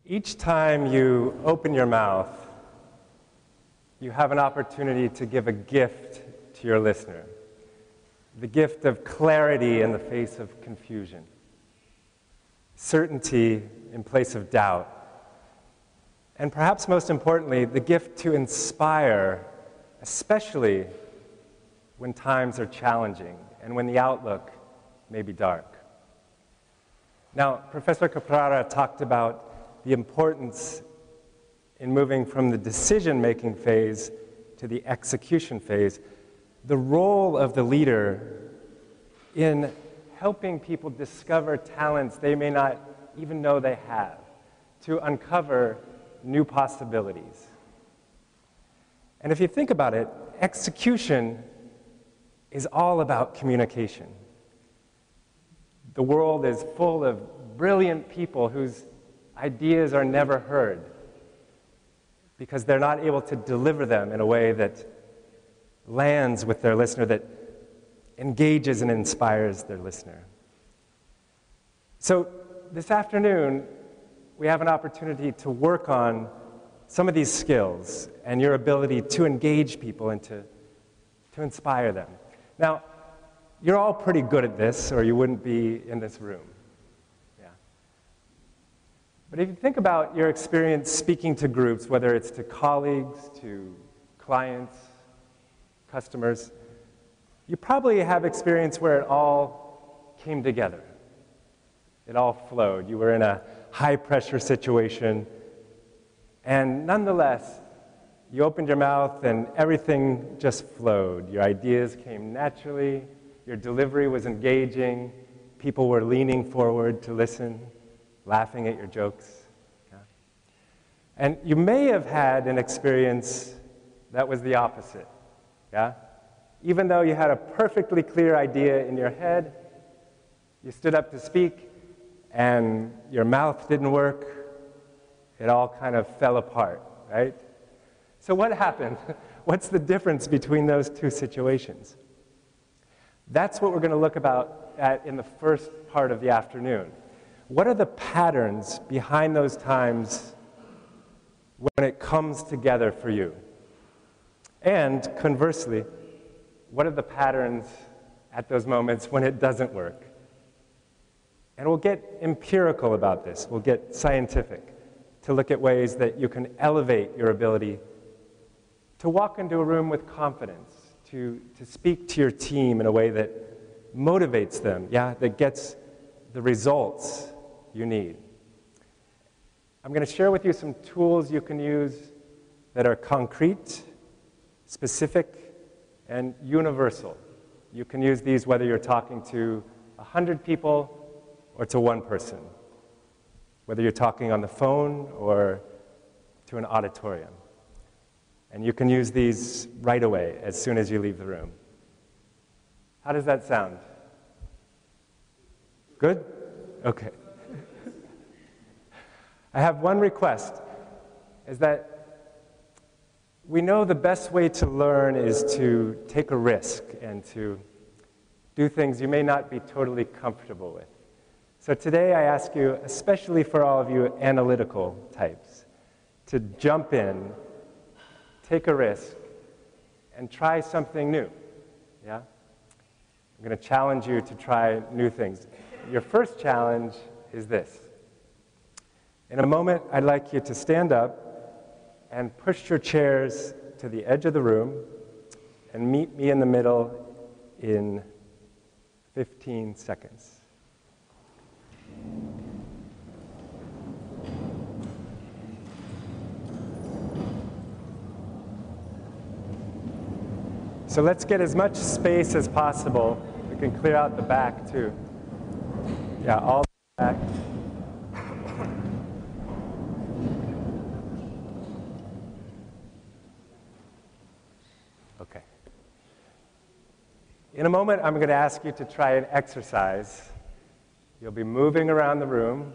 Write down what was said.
Each time you open your mouth, you have an opportunity to give a gift to your listener. The gift of clarity in the face of confusion. Certainty in place of doubt. And perhaps most importantly, the gift to inspire, especially when times are challenging and when the outlook may be dark. Now, Professor Caprara talked about the importance in moving from the decision-making phase to the execution phase, the role of the leader in helping people discover talents they may not even know they have, to uncover new possibilities. And if you think about it, execution is all about communication. The world is full of brilliant people whose ideas are never heard because they're not able to deliver them in a way that lands with their listener, that engages and inspires their listener. So this afternoon, we have an opportunity to work on some of these skills and your ability to engage people and to inspire them. Now, you're all pretty good at this, or you wouldn't be in this room. Yeah. But if you think about your experience speaking to groups, whether it's to colleagues, to clients, customers, you probably have experience where it all came together. It all flowed. You were in a high-pressure situation, and nonetheless, you opened your mouth and everything just flowed. Your ideas came naturally, your delivery was engaging, people were leaning forward to listen, laughing at your jokes. Yeah. And you may have had an experience that was the opposite. Yeah? Even though you had a perfectly clear idea in your head, you stood up to speak, and your mouth didn't work. It all kind of fell apart, right? So what happened? What's the difference between those two situations? That's what we're going to look at in the first part of the afternoon. What are the patterns behind those times when it comes together for you? And conversely, what are the patterns at those moments when it doesn't work? And we'll get empirical about this. We'll get scientific to look at ways that you can elevate your ability to walk into a room with confidence, to speak to your team in a way that motivates them, that gets the results you need. I'm going to share with you some tools you can use that are concrete, specific, and universal. You can use these whether you're talking to 100 people or to one person, whether you're talking on the phone or to an auditorium. And you can use these right away as soon as you leave the room. How does that sound? Good? Okay. I have one request, is that we know the best way to learn is to take a risk and to do things you may not be totally comfortable with. So today I ask you, especially for all of you analytical types, to jump in, take a risk, and try something new. Yeah? I'm going to challenge you to try new things. Your first challenge is this. In a moment, I'd like you to stand up and push your chairs to the edge of the room and meet me in the middle in 15 seconds. So let's get as much space as possible. We can clear out the back too. Yeah, all the back. Okay. In a moment, I'm going to ask you to try an exercise. You'll be moving around the room